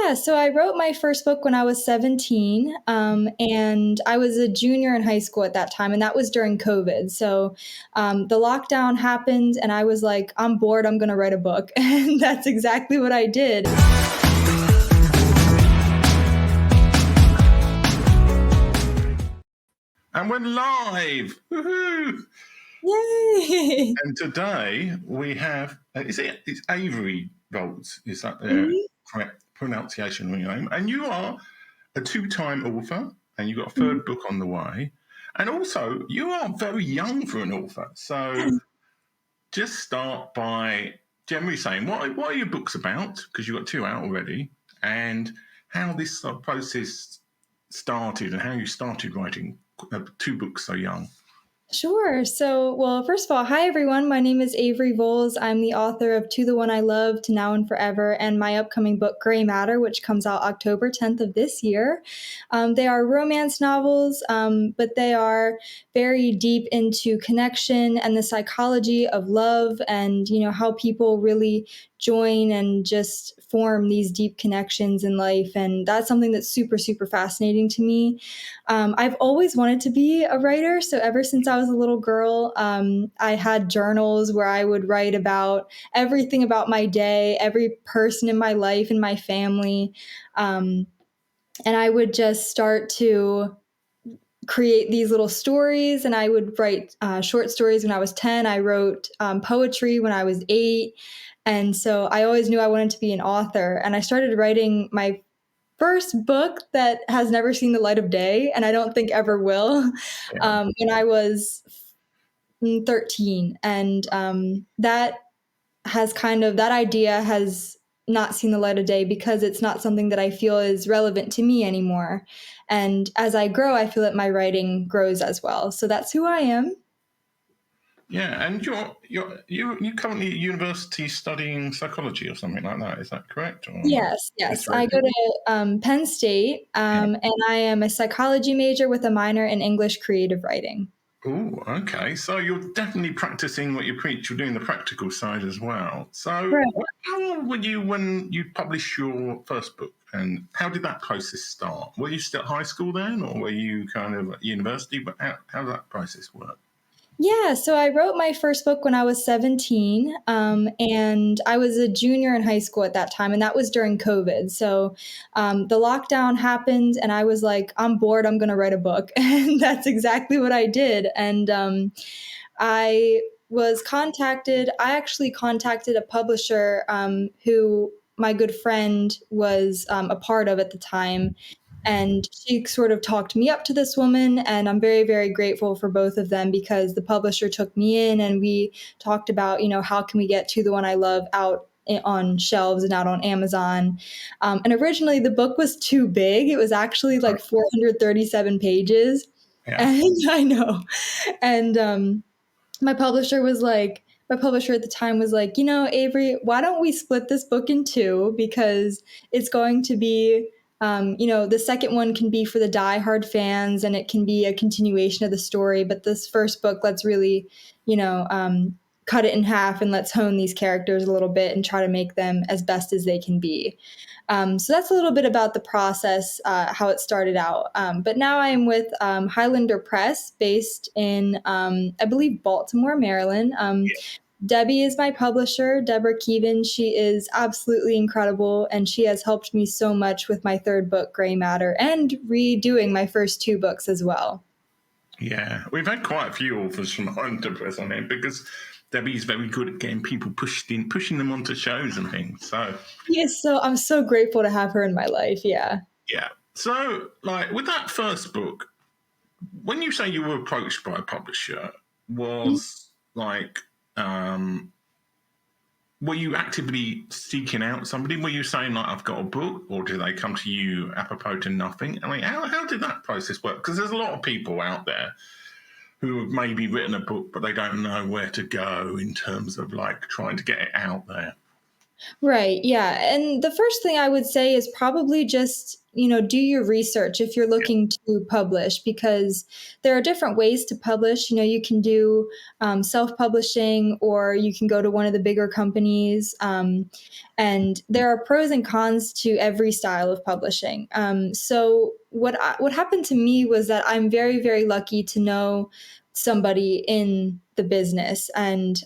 Yeah, so I wrote my first book when I was 17, and I was a junior in high school at that time, and that was during COVID. So the lockdown happened, and I was like, I'm bored, I'm going to write a book. And that's exactly what I did. And we're live! Woohoo! Yay! And today we have, it's Avery Volz, is that the Mhm, correct pronunciation of your name? And you are a two-time author, and you've got a mhm. third book on the way. And also, you are very young for an author. So just start by generally saying, what are your books about? Because you've got two out already. And how this process started and how you started writing two books so young. Sure. So, well, first of all, hi everyone. My name is Avery Volz. I'm the author of To the One I Love, To Now and Forever, and my upcoming book, Gray Matter, which comes out October 10th of this year. They are romance novels, but they are very deep into connection and the psychology of love and, how people really join and just form these deep connections in life. And that's something that's super, super fascinating to me. I've always wanted to be a writer. So ever since I was a little girl, I had journals where I would write about everything about my day, every person in my life and my family. Um, and I would just start to create these little stories, and I would write short stories when I was 10. I wrote poetry when I was 8. And so I always knew I wanted to be an author. And I started writing my first book that has never seen the light of day, and I don't think ever will, Yeah. when I was 13. And that idea has not seen the light of day because it's not something that I feel is relevant to me anymore. And as I grow, I feel that my writing grows as well. So that's who I am. Yeah, and you currently at university studying psychology or something like that. Is that correct? Or Yes, yes. I go literature? to Penn State, Yeah. and I am a psychology major with a minor in English creative writing. Oh, okay. So you're definitely practicing what you preach. You're doing the practical side as well. So Right. how old were you when you published your first book, and how did that process start? Were you still at high school then, or were you kind of at university? But how did that process work? Yeah, so I wrote my first book when I was 17, and I was a junior in high school at that time, and that was during COVID. So the lockdown happened, and I was like, I'm bored, I'm going to write a book. And that's exactly what I did. And I I actually contacted a publisher who my good friend was a part of at the time. And she sort of talked me up to this woman. And I'm very, very grateful for both of them because the publisher took me in and we talked about, how can we get To the One I Love out on shelves and out on Amazon. And originally the book was too big. It was actually Oh, like 437 pages. yeah. And I know. And my publisher at the time was like, Avery, why don't we split this book in two? Because it's going to be, the second one can be for the diehard fans and it can be a continuation of the story. But this first book, let's really, you know, um, cut it in half and let's hone these characters a little bit and try to make them as best as they can be. So that's a little bit about the process, how it started out. But now I am with Highlander Press, based in, I believe, Baltimore, Maryland. Debbie is my publisher, Deborah Keevan. She is absolutely incredible, and she has helped me so much with my third book, Gray Matter, and redoing my first two books as well. Yeah, we've had quite a few authors from Hunter Press on it because Debbie's very good at getting people pushing them onto shows and things. So Yes, so I'm so grateful to have her in my life. Yeah. yeah. So like with that first book, when you say you were approached by a publisher, was like were you actively seeking out somebody? Were you saying like I've got a book, or did they come to you apropos to nothing? I mean, how did that process work? Because there's a lot of people out there who have maybe written a book, but they don't know where to go in terms of like trying to get it out there. Right. Yeah. And the first thing I would say is probably just, do your research if you're looking to publish, because there are different ways to publish. You can do self publishing, or you can go to one of the bigger companies. And there are pros and cons to every style of publishing. So, what happened to me was that I'm very, very lucky to know somebody in the business. And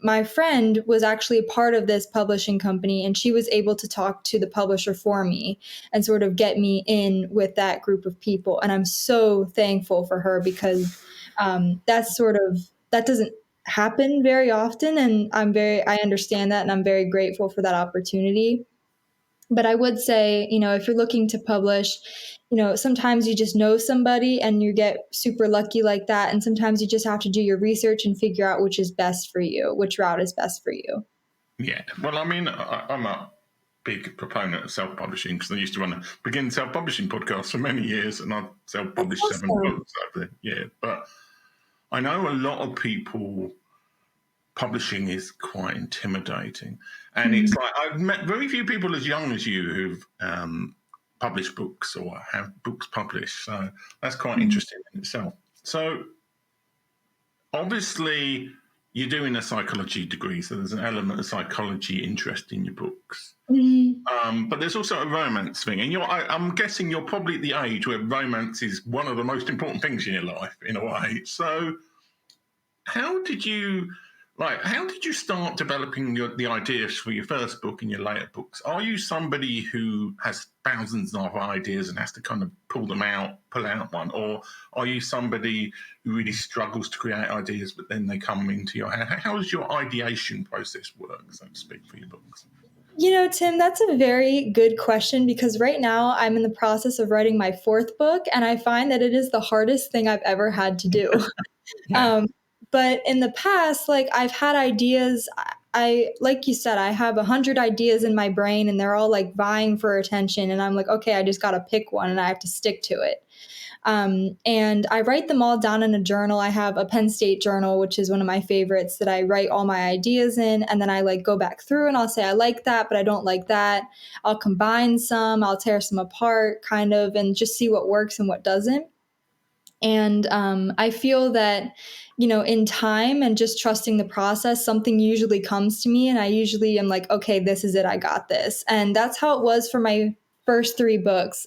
my friend was actually a part of this publishing company, and she was able to talk to the publisher for me and sort of get me in with that group of people. And I'm so thankful for her, because that doesn't happen very often. And I understand that, and I'm very grateful for that opportunity. But I would say, if you're looking to publish, sometimes you just know somebody and you get super lucky like that. And sometimes you just have to do your research and figure out which is best for you, which route is best for you. Yeah. Well, I mean, I'm a big proponent of self-publishing because I used to run a begin self-publishing podcast for many years, and I've That's self-published 7 awesome. books over the year. But I know a lot of people publishing is quite intimidating, and it's Mhm. like I've met very few people as young as you who've published books or have books published. So that's quite Mhm. interesting in itself. So obviously, you're doing a psychology degree, so there's an element of psychology interest in your books. Mhm. But there's also a romance thing, and I'm guessing you're probably at the age where romance is one of the most important things in your life, in a way. So, how did you, how did you start developing the ideas for your first book and your later books? Are you somebody who has thousands of ideas and has to kind of pull out one, or are you somebody who really struggles to create ideas, but then they come into your head? How does your ideation process work, so to speak, for your books? Tim, that's a very good question, because right now I'm in the process of writing my fourth book, and I find that it is the hardest thing I've ever had to do. Yeah. Um, but in the past, like, I've had ideas. Like you said, I have 100 ideas in my brain, and they're all like vying for attention. And I'm like, okay, I just got to pick one, and I have to stick to it. And I write them all down in a journal. I have a Penn State journal, which is one of my favorites, that I write all my ideas in. And then I like go back through and I'll say, I like that, but I don't like that. I'll combine some, I'll tear some apart, kind of, and just see what works and what doesn't. And I feel that, in time and just trusting the process, something usually comes to me. And I usually am like, okay, this is it. I got this. And that's how it was for my first three books.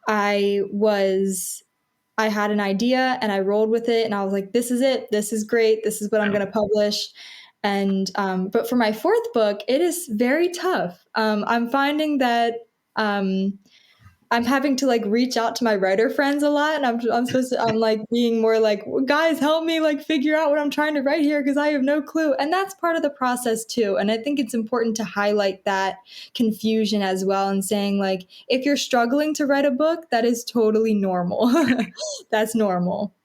I was I had an idea and I rolled with it, and I was like, this is it. This is great. This is what I'm going to publish. And but for my fourth book, it is very tough. I'm finding that um, I'm having to like reach out to my writer friends a lot, and I'm like being more like, guys, help me like figure out what I'm trying to write here, because I have no clue. And that's part of the process too. And I think it's important to highlight that confusion as well, and saying like, if you're struggling to write a book, that is totally normal. That's normal.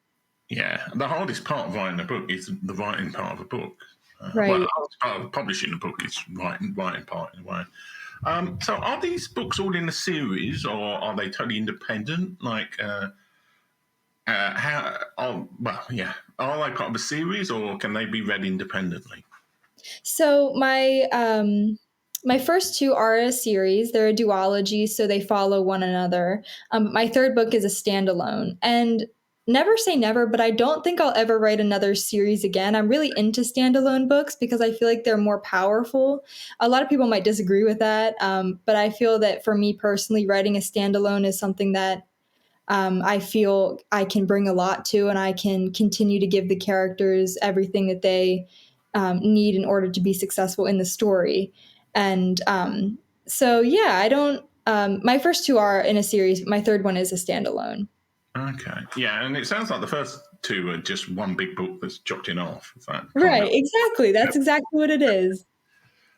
Yeah, the hardest part of writing a book is the writing part of a book. Well, the Right. hardest part of publishing a book is writing part in a way. So, are these books all in a series, or are they totally independent? How? Well, yeah. Are they part of a series, or can they be read independently? So my first two are a series. They're a duology, so they follow one another. My third book is a standalone, and never say never, but I don't think I'll ever write another series again. I'm really into standalone books because I feel like they're more powerful. A lot of people might disagree with that, but I feel that for me personally, writing a standalone is something that I feel I can bring a lot to, and I can continue to give the characters everything that they need in order to be successful in the story. And so, yeah, I don't. My first two are in a series. My third one is a standalone. Okay. Yeah, and it sounds like the first two are just one big book that's chopped in half. Is that kind Right, of? exactly. That's exactly what it is.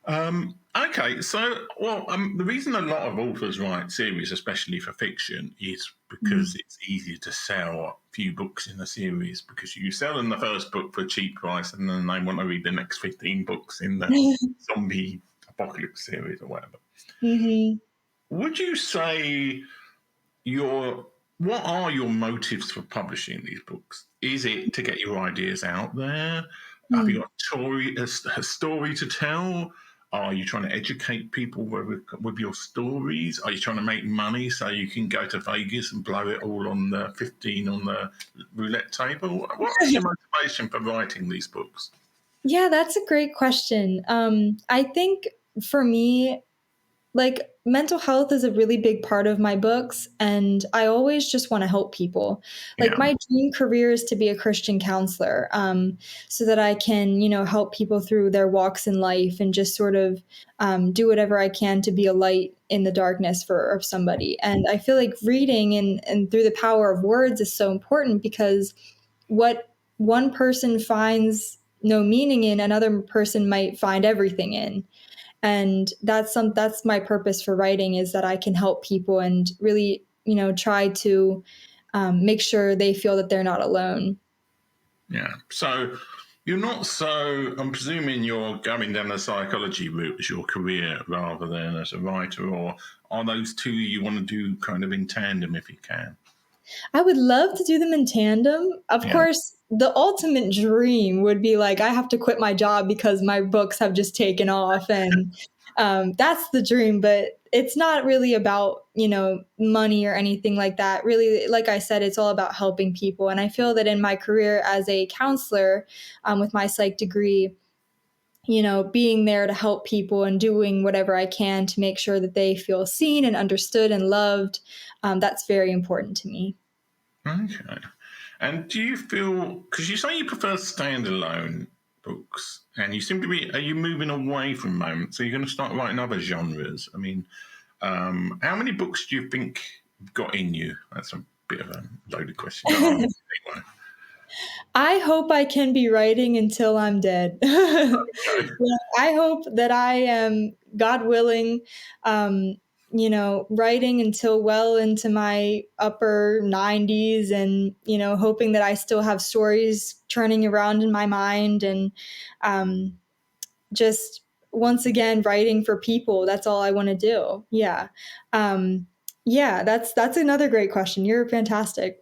Okay, so the reason a lot of authors write series, especially for fiction, is because Mhm. it's easier to sell a few books in a series because you sell them the first book for a cheap price, and then they want to read the next 15 books in the zombie apocalypse series or whatever. Hmm. Would you say your what are your motives for publishing these books? Is it to get your ideas out there? Have you got a story to tell? Are you trying to educate people with your stories? Are you trying to make money so you can go to Vegas and blow it all on the 15 on the roulette table? What's your motivation for writing these books? Yeah, that's a great question. I think for me, like mental health is a really big part of my books, and I always just want to help people. Like Yeah, my dream career is to be a Christian counselor, so that I can, help people through their walks in life and just sort of do whatever I can to be a light in the darkness for of somebody. And I feel like reading and through the power of words is so important because what one person finds no meaning in, another person might find everything in. And that's my purpose for writing, is that I can help people and really try to make sure they feel that they're not alone. yeah. So you're not so. I'm presuming you're going down the psychology route as your career rather than as a writer, or are those two you want to do kind of in tandem if you can? I would love to do them in tandem. Of Yeah. course, the ultimate dream would be like I have to quit my job because my books have just taken off, and that's the dream. But it's not really about money or anything like that. Really, like I said, it's all about helping people. And I feel that in my career as a counselor, with my psych degree, being there to help people and doing whatever I can to make sure that they feel seen and understood and loved, that's very important to me. Okay. And do you feel, because you say you prefer standalone books, and you seem to be, are you moving away from moments? So you're going to start writing other genres? I mean, how many books do you think you've got in you? That's a bit of a loaded question, but anyway. I hope I can be writing until I'm dead. Okay. Yeah, I hope that I am, God willing, writing until well into my upper 90s, and, hoping that I still have stories turning around in my mind, and um, just once again writing for people. That's all I want to do. Yeah. Um, yeah, that's another great question. You're fantastic.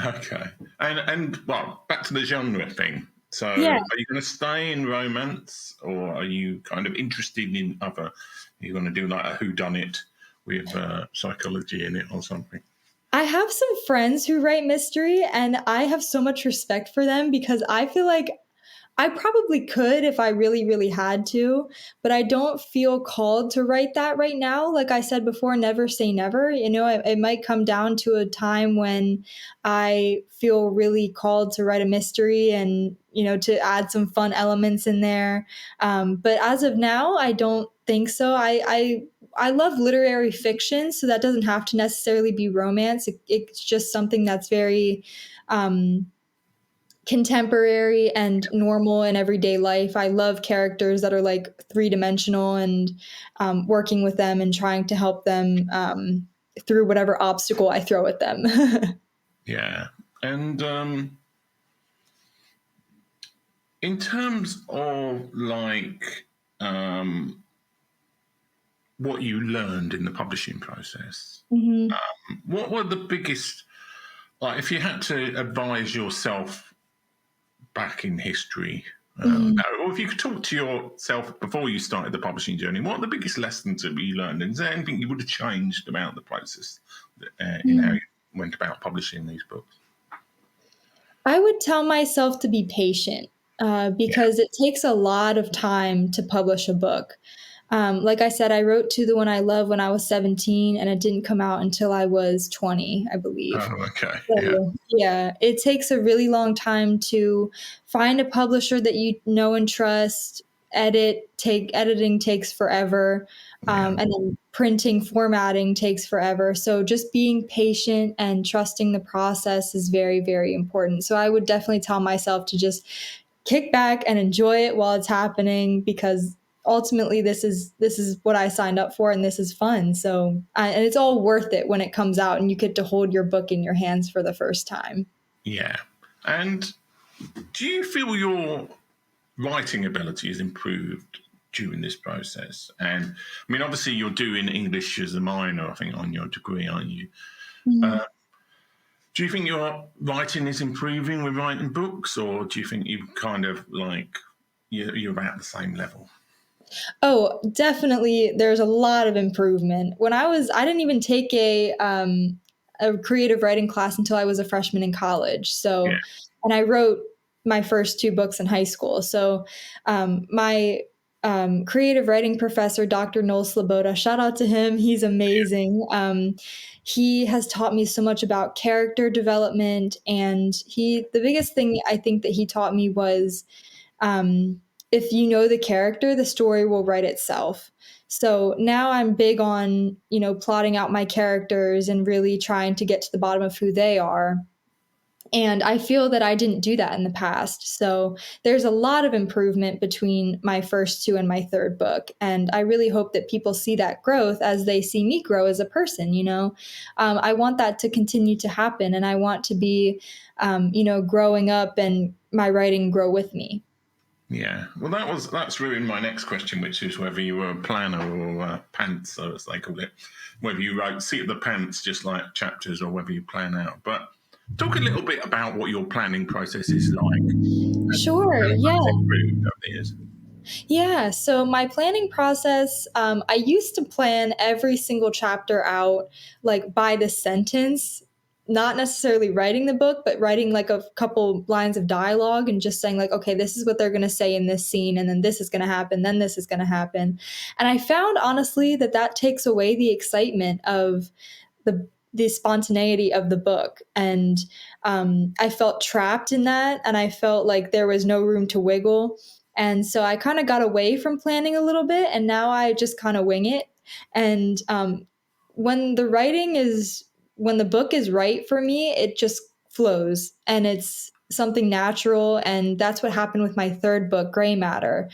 Okay. And well, back to the genre thing. So Yeah. are you going to stay in romance, or are you kind of interested in other? Are you going to do like a whodunit with psychology in it or something? I have some friends who write mystery, and I have so much respect for them because I feel like I probably could if I really, really had to, but I don't feel called to write that right now. Like I said before, never say never. It might come down to a time when I feel really called to write a mystery and, to add some fun elements in there. But as of now, I don't think so. I love literary fiction, so that doesn't have to necessarily be romance. It's just something that's very, um, contemporary and normal in everyday life. I love characters that are like three dimensional, and working with them and trying to help them through whatever obstacle I throw at them. Yeah. And in terms of like what you learned in the publishing process, Mhm. what were the biggest, like, if you had to advise yourself back in history, Mhm. or if you could talk to yourself before you started the publishing journey, what are the biggest lessons that you learned? And is there anything you would have changed about the process in how Mhm. you went about publishing these books? I would tell myself to be patient, Yeah. because it takes a lot of time to publish a book. Like I said, I wrote To the One I Love when I was 17, and it didn't come out until I was 20, I believe. Oh, okay. Yeah. So, yeah, it takes a really long time to find a publisher that you know and trust. Editing takes forever, Yeah. and then printing, formatting takes forever. So just being patient and trusting the process is very, very important. So I would definitely tell myself to just kick back and enjoy it while it's happening, because ultimately this is what I signed up for, and this is fun. So and it's all worth it when it comes out and you get to hold your book in your hands for the first time. Yeah. And do you feel your writing ability has improved during this process? And I mean, obviously, you're doing English as a minor, I think, on your degree, aren't you? Mhm. Uh, do you think your writing is improving with writing books, or do you think you kind of like you're about the same level? Oh, definitely. There's a lot of improvement. I didn't even take a creative writing class until I was a freshman in college. Yeah, And I wrote my first two books in high school. My creative writing professor, Dr. Noel Sloboda, shout out to him. He's amazing. He has taught me so much about character development, and the biggest thing I think that he taught me was if you know the character, the story will write itself. So now I'm big on, plotting out my characters and really trying to get to the bottom of who they are. And I feel that I didn't do that in the past. So there's a lot of improvement between my first two and my third book. And I really hope that people see that growth as they see me grow as a person. I want that to continue to happen. And I want to be, growing up and my writing grow with me. yeah. Well, that's really my next question, which is whether you were a planner or a pantser, as they call it. Whether you wrote seat of the pants, just like chapters, or whether you plan out. But talk a little bit about what your planning process is like and Sure. how Yeah. that's improved over the years. Yeah. So my planning process, I used to plan every single chapter out like by the sentence, not necessarily writing the book, but writing like a couple lines of dialogue and just saying like, okay, this is what they're going to say in this scene, and then this is going to happen, then this is going to happen. And I found honestly that that takes away the excitement of the spontaneity of the book. And I felt trapped in that, and I felt like there was no room to wiggle. And so I kind of got away from planning a little bit, and now I just kind of wing it. And when the writing is, when the book is right for me, it just flows and it's something natural. And that's what happened with my third book, Gray Matter.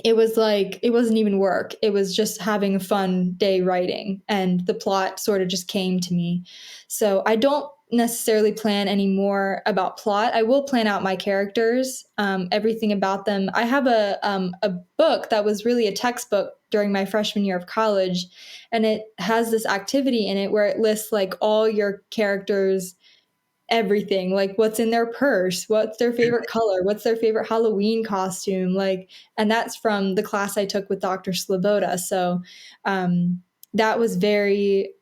It was like it wasn't even work. It was just having a fun day writing, and the plot sort of just came to me. So I don't necessarily plan anymore about plot. I will plan out my characters, everything about them. I have a book that was really a textbook during my freshman year of college, and it has this activity in it where it lists like all your characters, everything, like what's in their purse, what's their favorite color, what's their favorite Halloween costume, like, and that's from the class I took with Dr. Sloboda. So um, that was very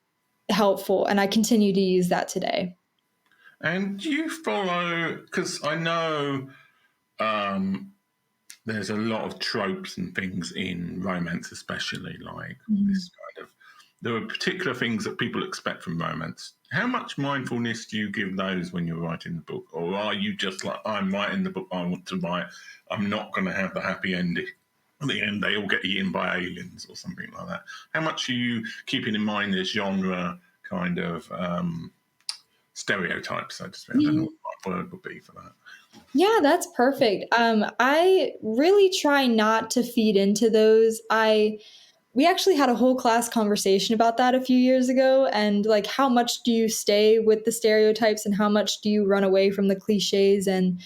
helpful, and I continue to use that today. And do you follow? Because I know there's a lot of tropes and things in romance, especially like Mhm. this kind of. There are particular things that people expect from romance. How much mindfulness do you give those when you're writing the book, or are you just like, I'm writing the book I want to write? I'm not going to have the happy ending. At the end, they all get eaten by aliens or something like that. How much are you keeping in mind this genre kind of stereotypes, so to speak? I don't know what my word would be for that. Yeah, that's perfect. I really try not to feed into those. We actually had a whole class conversation about that a few years ago, and like how much do you stay with the stereotypes and how much do you run away from the cliches. And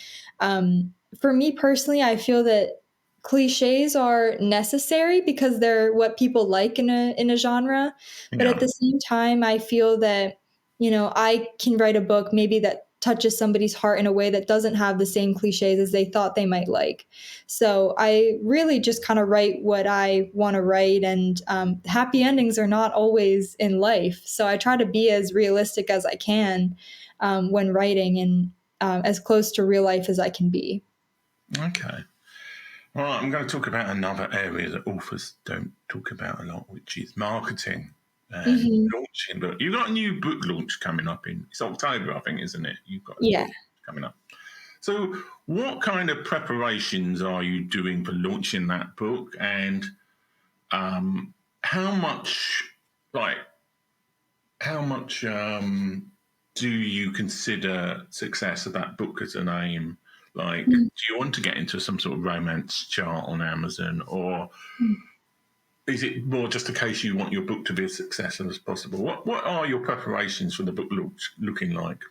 for me personally, I feel that cliches are necessary because they're what people like in a genre. But at Yeah. the same time, I feel that, I can write a book maybe that touches somebody's heart in a way that doesn't have the same cliches as they thought they might like. So I really just kind of write what I want to write, and happy endings are not always in life. So I try to be as realistic as I can when writing, and as close to real life as I can be. Okay. All right, I'm going to talk about another area that authors don't talk about a lot, which is marketing and Hmm. launching. But you've got a new book launch coming up in it's October, I think, isn't it? You've got a Yeah. book coming up. So, what kind of preparations are you doing for launching that book, and how much, like, how much do you consider success of that book as an aim? Like, do you want to get into some sort of romance chart on Amazon, or is it more just a case you want your book to be as successful as possible? What are your preparations for the book looking like?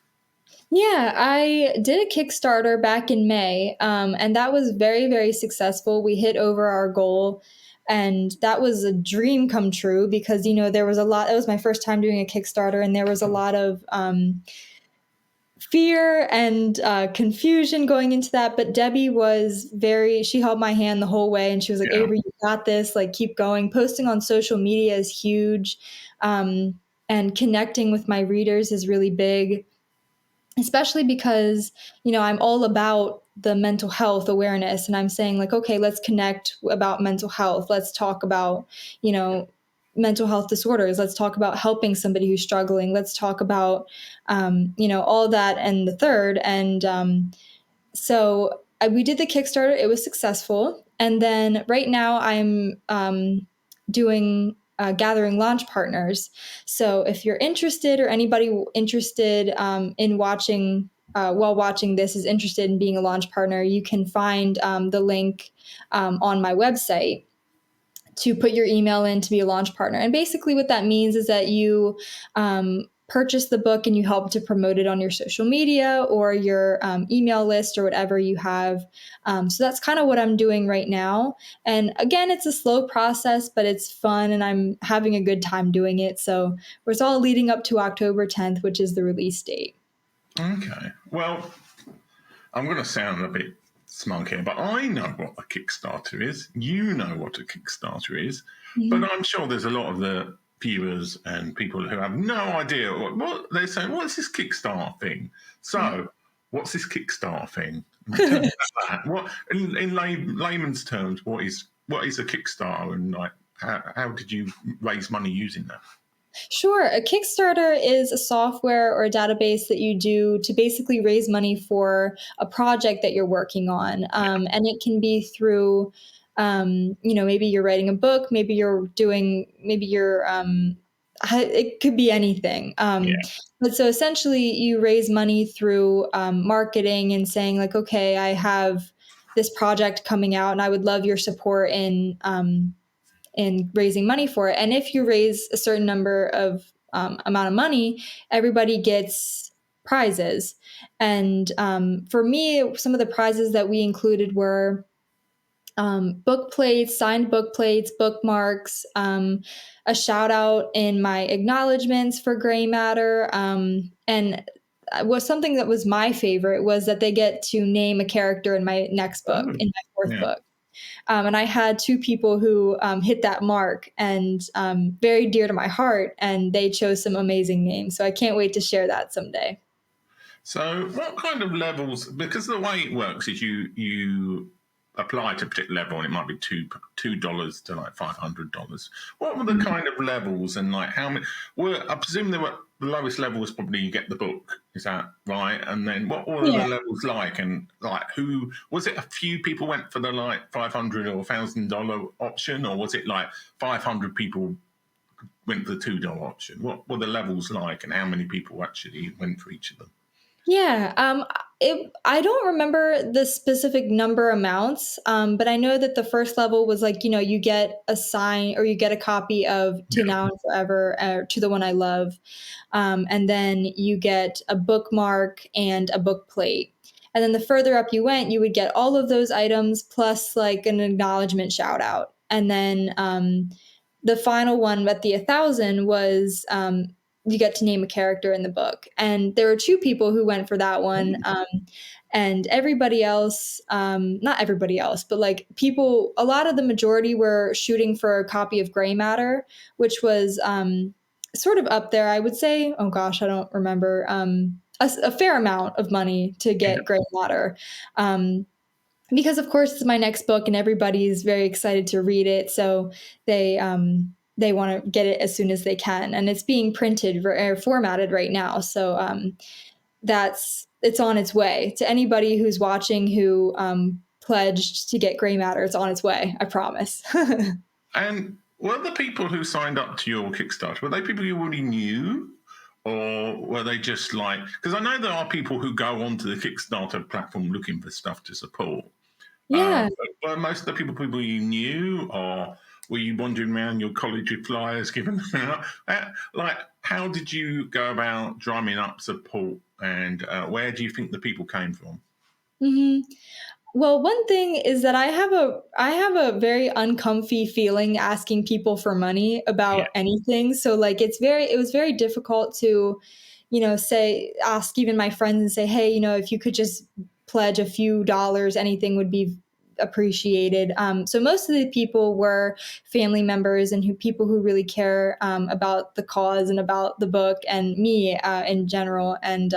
Yeah, I did a Kickstarter back in May, and that was very, very successful. We hit over our goal, and that was a dream come true because, there was a lot, it was my first time doing a Kickstarter, and there was a lot of fear and confusion going into that. But Debbie was she held my hand the whole way and she was like, Yeah. Avery, you got this, like, keep going. Posting on social media is huge. And connecting with my readers is really big, especially because, I'm all about the mental health awareness, and I'm saying, like, okay, let's connect about mental health. Let's talk about, you know mental health disorders. Let's talk about helping somebody who's struggling. Let's talk about, all that and the third. And so we did the Kickstarter. It was successful. And then right now I'm doing gathering launch partners. So if you're interested, or anybody interested in watching, while watching this, is interested in being a launch partner, you can find the link on my website to put your email in to be a launch partner. And basically, what that means is that you purchase the book and you help to promote it on your social media or your email list or whatever you have. So that's kind of what I'm doing right now. And again, it's a slow process, but it's fun and I'm having a good time doing it. So it's all leading up to October 10th, which is the release date. Okay. Well, I'm going to sound a bit smug here, but I know what a Kickstarter is. You know what a Kickstarter is. But I'm sure there's a lot of the viewers and people who have no idea what they're saying. What's this Kickstarter thing? So, what's this Kickstarter thing? Tell me about that. What, in layman's terms, what is a Kickstarter, and like how did you raise money using that? Sure. A Kickstarter is a software or a database that you do to basically raise money for a project that you're working on. And it can be through, maybe you're writing a book, it could be anything. Yeah. But so essentially, you raise money through marketing and saying, like, okay, I have this project coming out and I would love your support in raising money for it. And if you raise a certain number of amount of money, everybody gets prizes. And for me, some of the prizes that we included were book plates, signed book plates, bookmarks, a shout out in my acknowledgments for Gray Matter. And was something that was my favorite was that they get to name a character in my next book, Oh, in my fourth yeah. book. And I had two people who hit that mark, and very dear to my heart, and they chose some amazing names. So I can't wait to share that someday. So, what kind of levels? Because the way it works is you apply to a particular level, and it might be $2 to like $500. What were the kind of levels, and like how many? I presume the lowest level was probably you get the book. Is that right? And then what were Yeah. the levels like? And like who was it? A few people went for the like $500 or $1,000 option, or was it like 500 people went for the $2 option? What were the levels like, and how many people actually went for each of them? Yeah, I don't remember the specific number amounts, but I know that the first level was like, you get a sign or you get a copy of To Yeah. Now and Forever, To the One I Love, and then you get a bookmark and a book plate. And then the further up you went, you would get all of those items plus like an acknowledgement shout out. And then the final one at the 1,000 was you get to name a character in the book. And there were two people who went for that one. And everybody else, not everybody else, but like people, a lot of the majority were shooting for a copy of Gray Matter, which was sort of up there, I would say. Oh gosh, I don't remember. A fair amount of money to Yeah. get Gray Matter. Because of course it's my next book and everybody's very excited to read it. So they want to get it as soon as they can, and it's being printed or formatted right now. So it's on its way to anybody who's watching who pledged to get Gray Matter. It's on its way. I promise. And were the people who signed up to your Kickstarter, were they people you already knew? Or were they just like, because I know there are people who go onto the Kickstarter platform looking for stuff to support. Yeah. But were most of the people you knew, or were you wandering around your college with flyers giving them out? Like, how did you go about drumming up support, and where do you think the people came from? hmm Well, one thing is that I have a very uncomfy feeling asking people for money Yeah. about anything. So like it was very difficult to, ask even my friends and say, hey, if you could just pledge a few dollars, anything would be appreciated. So most of the people were family members and people who really care about the cause and about the book and me in general. And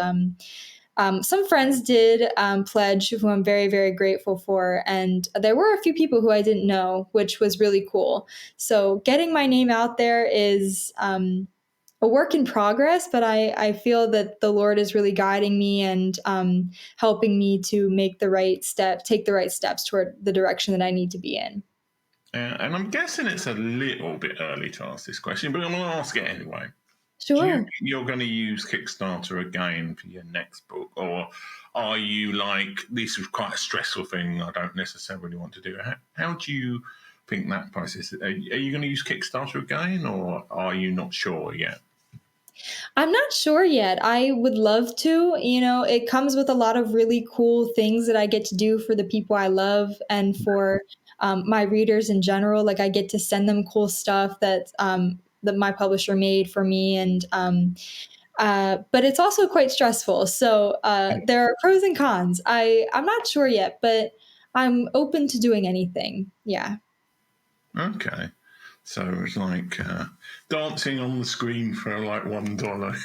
some friends did pledge, who I'm very, very grateful for. And there were a few people who I didn't know, which was really cool. So getting my name out there is a work in progress, but I feel that the Lord is really guiding me and helping me to take the right steps toward the direction that I need to be in. And I'm guessing it's a little bit early to ask this question, but I'm going to ask it anyway. Do you Sure. think you're going to use Kickstarter again for your next book, or are you like, this was quite a stressful thing, I don't necessarily want to do it? How do you think that process? Are you going to use Kickstarter again, or are you not sure yet? I'm not sure yet. I would love to. It comes with a lot of really cool things that I get to do for the people I love and for my readers in general. Like I get to send them cool stuff that my publisher made for me, and but it's also quite stressful. So there are pros and cons. I'm not sure yet, but I'm open to doing anything. Yeah. Okay. So it's like dancing on the screen for like $1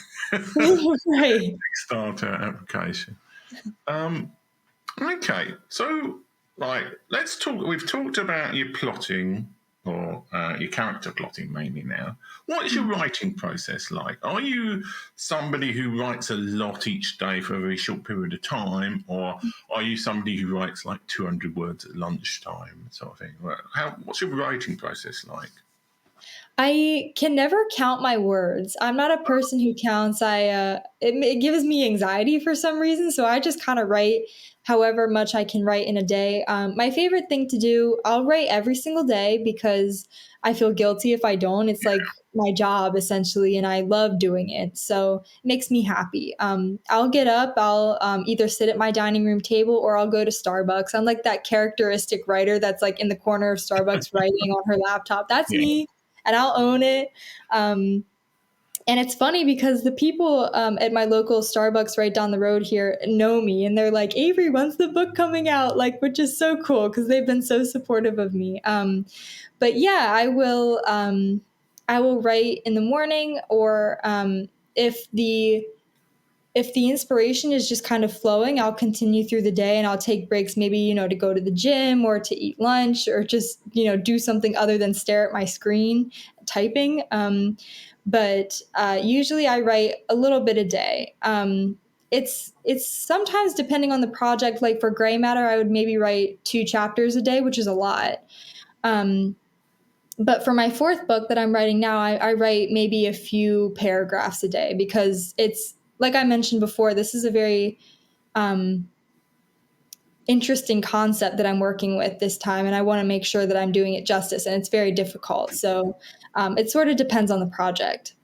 Right. Kickstarter application. Okay, so like let's talk. We've talked about your plotting or your character plotting mainly now. What is your writing process like? Are you somebody who writes a lot each day for a very short period of time, or are you somebody who writes like 200 words at lunchtime, sort of thing? What's your writing process like? I can never count my words. I'm not a person who counts. It gives me anxiety for some reason, so I just kind of write however much I can write in a day. My favorite thing to do, I'll write every single day because I feel guilty if I don't. It's like my job essentially, and I love doing it, so it makes me happy. I'll get up, I'll either sit at my dining room table or I'll go to Starbucks. I'm like that characteristic writer that's like in the corner of Starbucks writing on her laptop. That's Yeah. me, and I'll own it. Um, and it's funny because the people at my local Starbucks right down the road here know me, and they're like, "Avery, when's the book coming out?" Like, which is so cool because they've been so supportive of me. But yeah, I will. I will write in the morning, or if the if the inspiration is just kind of flowing, I'll continue through the day and I'll take breaks, maybe, to go to the gym or to eat lunch or just, do something other than stare at my screen typing. But usually I write a little bit a day. It's sometimes depending on the project. Like for Gray Matter, I would maybe write 2 chapters a day, which is a lot. Um, but for my fourth book that I'm writing now, I write maybe a few paragraphs a day because it's like I mentioned before, this is a very um, interesting concept that I'm working with this time, and I want to make sure that I'm doing it justice, and it's very difficult. So it sort of depends on the project.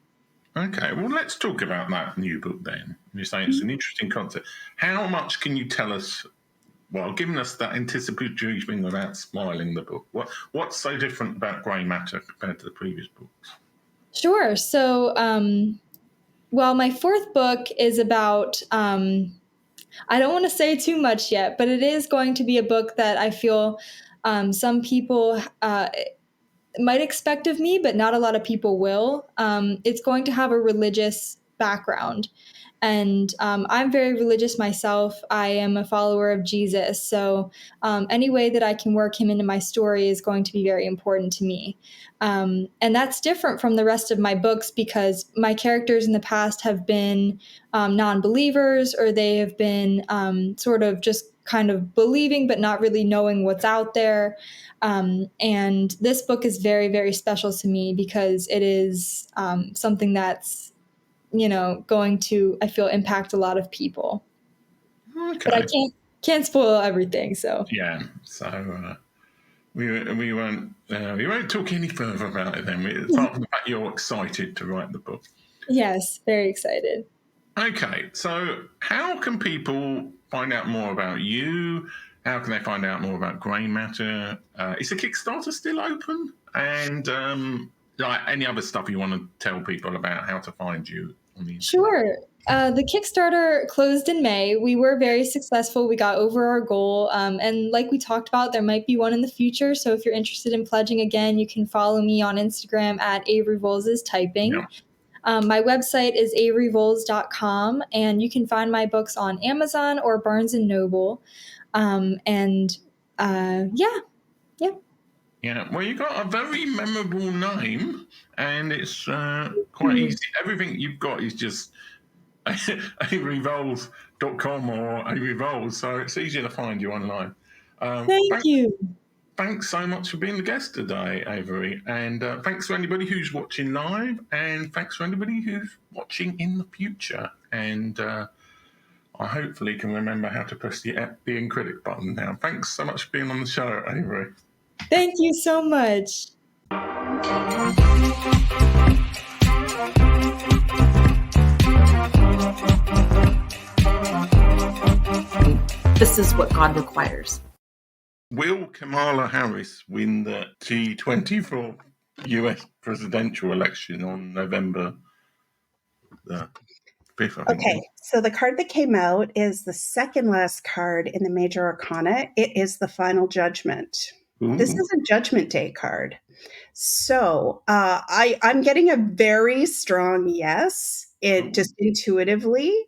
Okay, well, let's talk about that new book then. You're saying it's an interesting concept. How much can you tell us? Well, giving us that anticipatory thing without spoiling the book. What's so different about Grey Matter compared to the previous books? Sure. So, well, my fourth book is about. I don't want to say too much yet, but it is going to be a book that I feel some people might expect of me, but not a lot of people will. It's going to have a religious background. And I'm very religious myself. I am a follower of Jesus. So any way that I can work him into my story is going to be very important to me. And that's different from the rest of my books because my characters in the past have been non believers, or they have been sort of just kind of believing but not really knowing what's out there. And this book is very, very special to me because it is something that's, going to, I feel, impact a lot of people. But I Okay, can't spoil everything. So yeah. So we won't talk any further about it then. Apart from the fact you're excited to write the book. yes, very excited. Okay, so how can people find out more about you? How can they find out more about Grey Matter? Is the Kickstarter still open? And like any other stuff you want to tell people about how to find you on the internet? Sure. The Kickstarter closed in May. We were very successful. We got over our goal. And like we talked about, there might be one in the future. So if you're interested in pledging again, you can follow me on Instagram at Avery Volz Yeah. typing. My website is averyvolz.com, and you can find my books on Amazon or Barnes and Noble. And yeah. Yeah, well, you got a very memorable name, and it's quite easy. Everything you've got is just averyvolz.com or Avery Volz, so it's easy to find you online. Thank Thanks, you. thanks so much for being the guest today, Avery, and thanks to anybody who's watching live, and thanks to anybody who's watching in the future. And I hopefully can remember how to press the being critic button now. Thanks so much for being on the show, Avery. Thank you so much. This is what God requires. Will Kamala Harris win the G24 US presidential election on November the 5th? Okay, so the card that came out is the second last card in the Major Arcana. It is the Final Judgment. Ooh. This is a Judgment Day card. So I'm getting a very strong yes, just intuitively.